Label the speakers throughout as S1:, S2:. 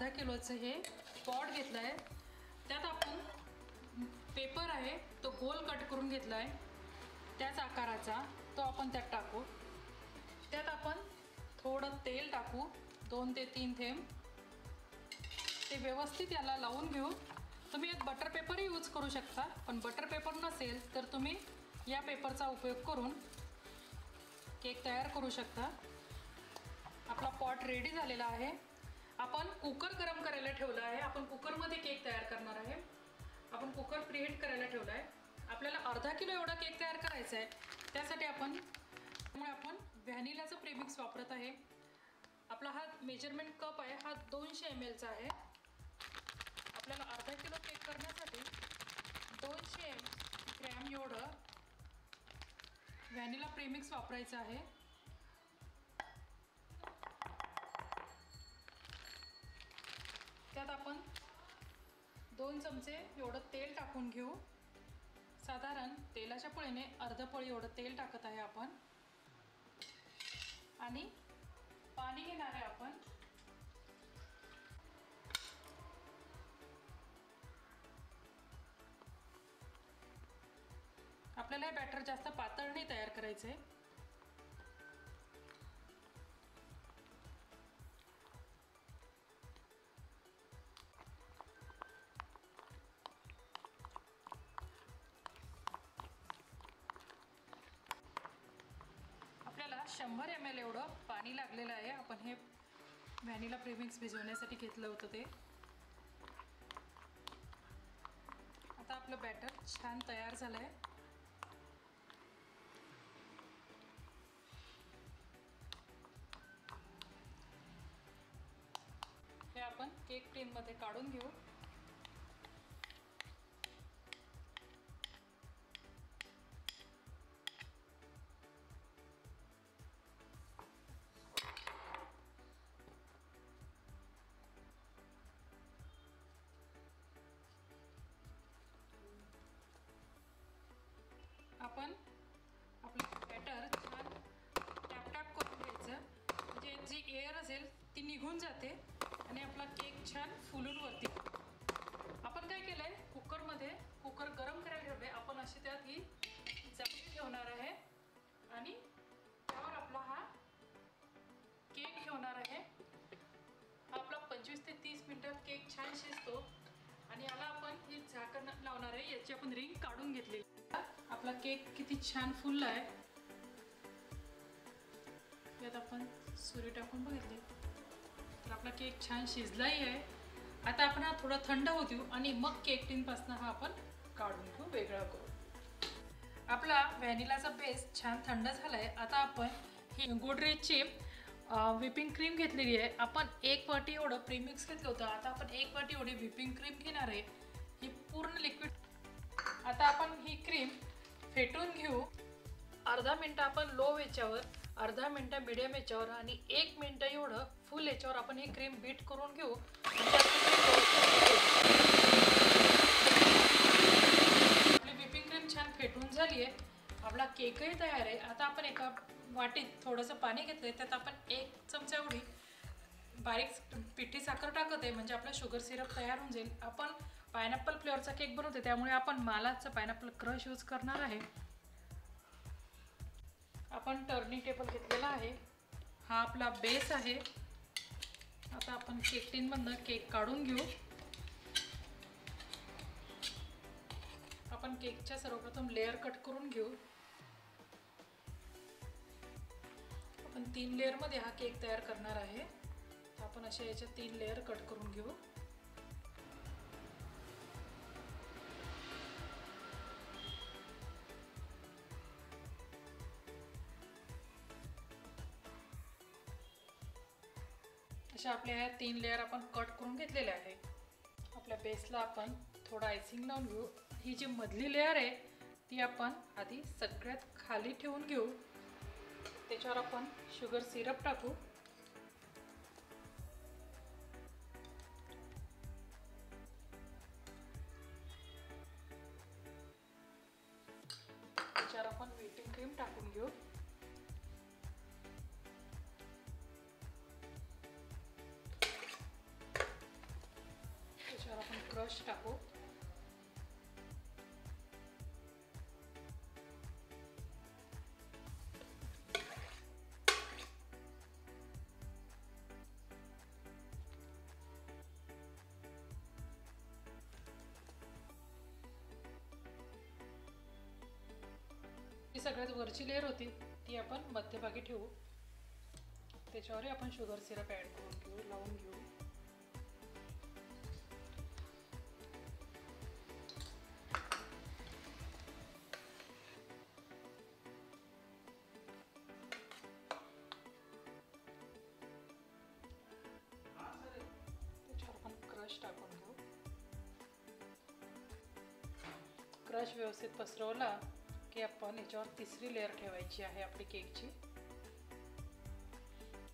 S1: अर्धा किलोचं हे पॉट घेतलं आहे. त्यात आपण पेपर आहे तो गोल कट करून घेतला आहे, त्याच आकाराचा तो आपण त्यात टाकू. त्यात आपण थोडं तेल टाकू, 2 ते 3 थेंब. ते व्यवस्थित याला लावून घेऊ. तुम्ही यात बटर पेपरही यूज करू शकता, पण बटर पेपर नसेल तर तुम्ही या पेपरचा उपयोग करून केक तयार करू शकता. आपला पॉट रेडी झालेला आहे. आपण कुकर गरम करायला ठेवला आहे. आपण कुकरमध्ये केक तयार करणार आहे. आपण कुकर प्रीहीट करायला ठेवला आहे. आपल्याला अर्धा किलो एवढा केक तयार करायचा आहे. त्यासाठी आपण व्हॅनिलाचं प्रेमिक्स वापरत आहे. आपला हा मेजरमेंट कप आहे, हा 200 ml चा आहे. आपल्याला अर्धा किलो केक करण्यासाठी 200 ग्रॅम एवढं व्हॅनिला प्रेमिक्स वापरायचं आहे. त्यात आपण 2 चमचे एवढं तेल टाकून घेऊ. साधारण तेलाच्या पळीने अर्धा पळी एवढं तेल टाकत आहे आपण. आणि पाणी घेणार आहे आपण. आपल्याला हे बॅटर जास्त पातळ नाही तयार करायचं आहे. आपल्याला 100 ml एवढं पाणी लागलेलं आहे. आपण हे व्हॅनिला प्रेमिक्स भिजवण्यासाठी घेतलं होतं ते. आता आपलं बॅटर छान तयार झालं आहे. हे आपण केक टिनमध्ये काढून घेऊ. आपण आपलं बॅटर छान टॅप टॅप करून घ्यायचं, म्हणजे जी एअर असेल ती निघून जाते आणि आपला केक छान फुलून वरती. आपण काय केलं आहे, कुकर गरम करायला ठेवले. आपण अशी त्यात ही चमची ठेवणार आहे आणि त्यावर आपला हा केक ठेवणार आहे. आपला 25 ते 30 मिनिटात केक छान शिजतो आणि याला आपण ही झाकण लावणार आहे. याची आपण रिंग काढून घेतलेली. आपला केक किती छान फुलला आहे. यात आपण सुरी टाकून बघितले तर आपला केक छान शिजलाही आहे. आता आपण हा थोडा थंड होऊ देऊ आणि मग केक टिनपासून हा आपण काढून घेऊ, वेगळा करू. आपला व्हॅनिलाचा बेस छान थंड झाला आहे. आता आपण ही गोडरेजची व्हिपिंग क्रीम घेतलेली आहे. आपण 1 वाटी एवढं प्रीमिक्स घेतलं होतं. आता आपण 1 वाटी एवढी व्हिपिंग क्रीम घेणार आहे. ही पूर्ण लिक्विड. आता आपण ही क्रीम फेटून घेऊ. अर्धा मिनटं आपण लो याच्यावर, अर्धा मिनटं मिडियम याच्यावर आणि 1 मिनटं एवढं फुल याच्यावर आपण ही क्रीम बीट करून घेऊ. आपली व्हिपिंग क्रीम छान फेटून झाली आहे. आपला केकही तयार आहे. आता आपण एका वाटीत थोडंसं पाणी घेतलं आहे. त्यात आपण 1 चमचा एवढी बारीक पिठी साखर टाकत आहे, म्हणजे आपला शुगर सिरप तयार होऊन जाईल. आपण पायनॅपल फ्लेवरचा केक बनवते, त्यामुळे आपण मालाचा पायनॅपल क्रश यूज करणार आहे. आपण टर्निंग टेबल घेतलेला आहे. हा आपला बेस आहे. आता आपण केक टिनमधनं केक काढून घेऊ. आपण केकच्या सर्वप्रथम लेअर कट करून घेऊ. आपण 3 लेअरमध्ये हा केक तयार करणार आहे. तर आपण अशा याच्या 3 लेअर कट करून घेऊ. अशा आपल्या ह्या 3 लेअर आपण कट करून घेतलेले आहे. आपल्या बेसला आपण थोडं आयसिंग लावून घेऊ. ही जी मधली लेअर आहे ती आपण आधी सगळ्यात खाली ठेवून घेऊ. त्याच्यावर आपण शुगर सिरप टाकू. त्याच्यावर आपण व्हिपिंग क्रीम टाकून घेऊ. क्रश टाकू. ही सगळ्यात वरची लेअर होती ती आपण मध्यभागी ठेवू. त्याच्यावर आपण शुगर सिरप ॲड करून घेऊ, लावून घेऊ. त्याच्यावर आपण क्रश टाकून घेऊ. क्रश व्यवस्थित पसरवला की आपण याच्यावर तिसरी लेअर ठेवायची आहे आपली केकची.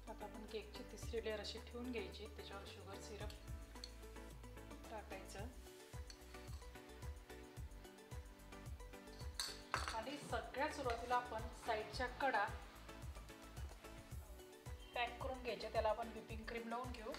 S1: आता आपण केकची तिसरी लेअर अशी ठेवून घ्यायची. त्याच्यावर शुगर सिरप टाकायचं आणि सगळ्यात सुरुवातीला आपण साईडच्या कडा पॅक करून घ्यायच्या. त्याला आपण व्हिपिंग क्रीम लावून घेऊ.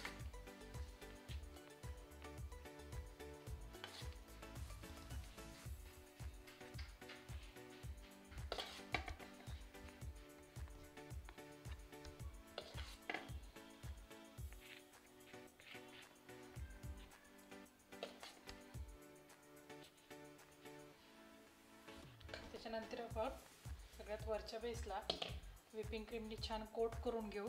S1: त्याच्यानंतर आपण सगळ्यात वरच्या बेसला व्हिपिंग क्रीमनी छान कोट करून घेऊ.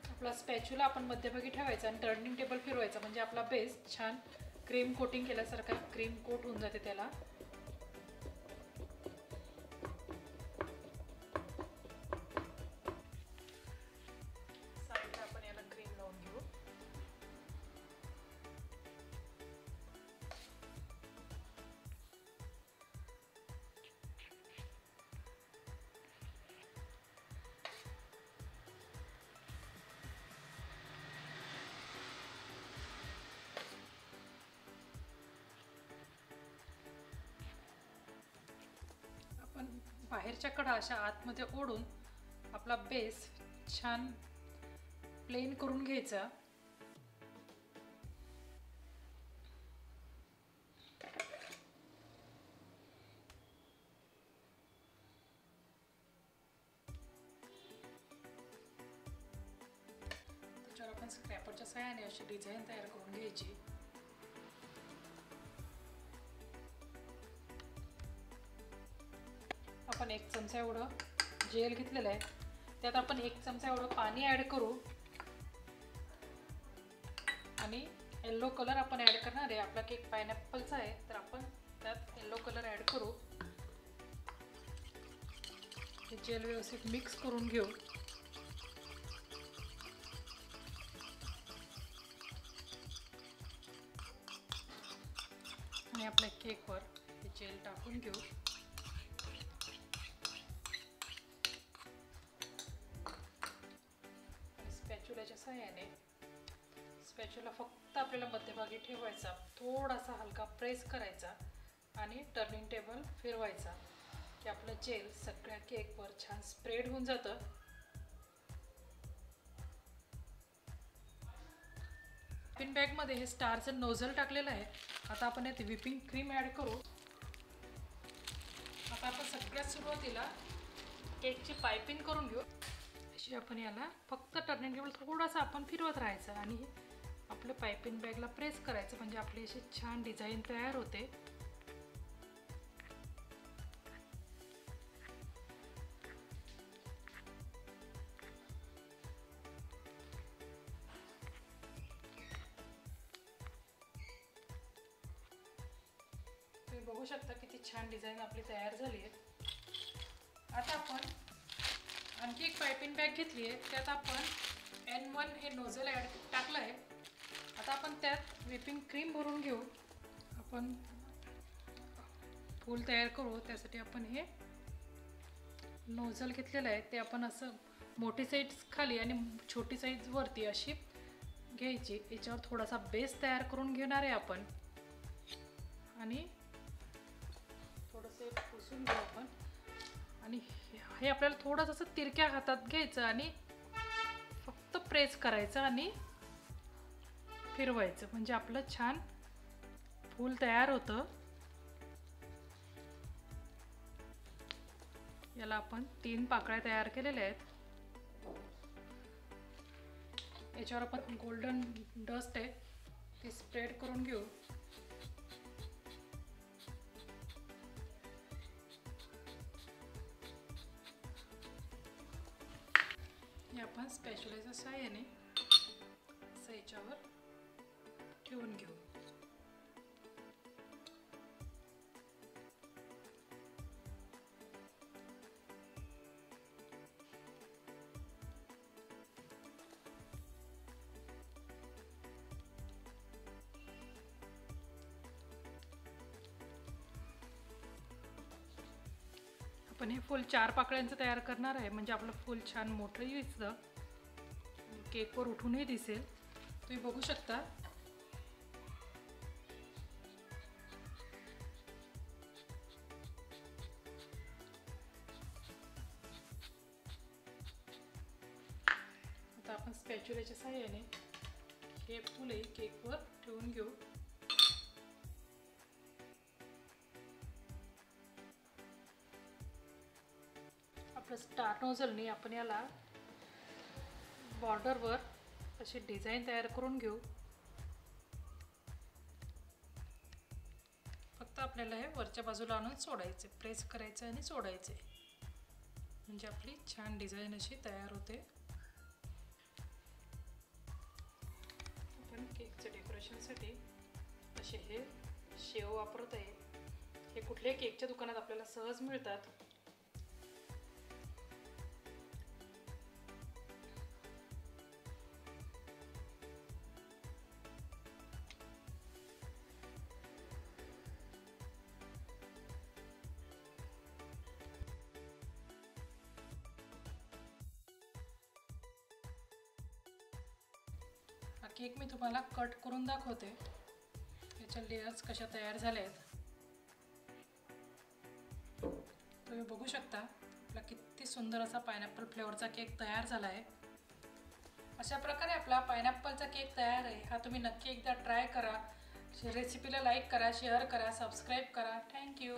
S1: आपला स्पॅच्युला आपण मध्यभागी ठेवायचा आणि टर्निंग टेबल फिरवायचा म्हणजे आपला बेस छान क्रीम कोटिंग केल्यासारखा क्रीम कोट होऊन जाते त्याला. साईडला आपण याला क्रीम लावून घेऊ. बाहेरच्या कडा अशा आतमध्ये ओढून आपला बेस छान प्लेन करून घ्यायचा. त्याच्यावर आपण स्क्रॅपरच्या सहाय्याने अशी डिझाईन तयार करून घ्यायची. आपण 1 चमचा एवढं जेल घेतलेलं आहे. त्यात आपण 1 चमचा एवढं पाणी ॲड करू आणि येलो कलर आपण ॲड करणार आहे. आपला केक पायनॅपलचा आहे तर आपण त्यात येलो कलर ॲड करू. हे जेल व्यवस्थित मिक्स करून घेऊ. आणि आपल्या केकवर हे जेल टाकून घेऊ. स्पॅच्युलाच्या सहाय्याने स्पॅच्युला फक्त आपल्याला मध्यभागी ठेवायचा, थोडासा हलका प्रेस करायचा आणि टर्निंग टेबल फिरवायचा की आपलं जेल सगळ्या केकवर छान स्प्रेड होऊन जातं. व्हिपिंग बॅगमध्ये हे स्टारचं नोझल टाकलेलं आहे. आता आपण यात व्हिपिंग क्रीम ॲड करू. आता आपण सगळ्यात सुरुवातीला केकची पायपिंग करून घेऊ. अशी आपण याला फक्त टर्निंग टेबल थोडासा आपण फिरवत राहायचं आणि आपलं पायपिंग बॅगला प्रेस करायचं म्हणजे आपली अशी छान डिझाईन तयार होते. तुम्ही बघू शकता किती छान डिझाईन आपली तयार झाली आहे. आता आपण आणखी एक पायपिंग बॅग घेतली आहे. त्यात आपण N1 हे नोझल टाकलं आहे. आता आपण त्यात व्हिपिंग क्रीम भरून घेऊ. आपण फूल तयार करू. त्यासाठी आपण हे नोझल घेतलेलं आहे ते आपण असं मोठी साईज खाली आणि छोटी साईज वरती अशी घ्यायची, याच्यावर थोडासा बेस तयार करून घेणार आहे आपण आणि थोडंसं पुसून घेऊ आपण. आणि हे आपल्याला थोडंसं असं तिरक्या हातात घ्यायचं आणि फक्त प्रेस करायचं आणि फिरवायचं, म्हणजे आपलं छान फूल तयार होतं. याला आपण 3 पाकळ्या तयार केलेल्या आहेत. याच्यावर आपण गोल्डन डस्ट आहे ती स्प्रेड करून घेऊ. हे आपण स्पॅच्युलाच्या साहाय्याने असं याच्यावर ठेवून घेऊ. आपण हे फूल 4 पाकळ्यांचं तयार करणार आहे, म्हणजे आपलं फूल छान मोठंही दिसतं, केकवर उठूनही दिसेल. तुम्ही बघू शकता. आता आपण स्पॅच्युलाच्या साहाय्याने हे फूलही केकवर ठेवून घेऊ. आपलं स्टार नोझलने आपण याला बॉर्डरवर अशी डिझाईन तयार करून घेऊ. फक्त आपल्याला हे वरच्या बाजूला आणून सोडायचे, प्रेस करायचे आणि सोडायचे, म्हणजे आपली छान डिझाईन अशी तयार होते. आपण केकच्या डेकोरेशनसाठी असे हे शेव वापरत आहे. हे कुठल्याही केकच्या दुकानात आपल्याला सहज मिळतात. हा केक मी तुम्हाला कट करून दाखवते, याच्या लेयर्स कशा तयार झाल्या आहेत. तुम्ही बघू शकता आपला किती सुंदर असा पायनॅपल फ्लेवरचा केक तयार झाला आहे. अशा प्रकारे आपला पायनॅपलचा केक तयार आहे. हा तुम्ही नक्की एकदा ट्राय करा. रेसिपीला लाईक करा, शेअर करा, सबस्क्राईब करा. थँक्यू.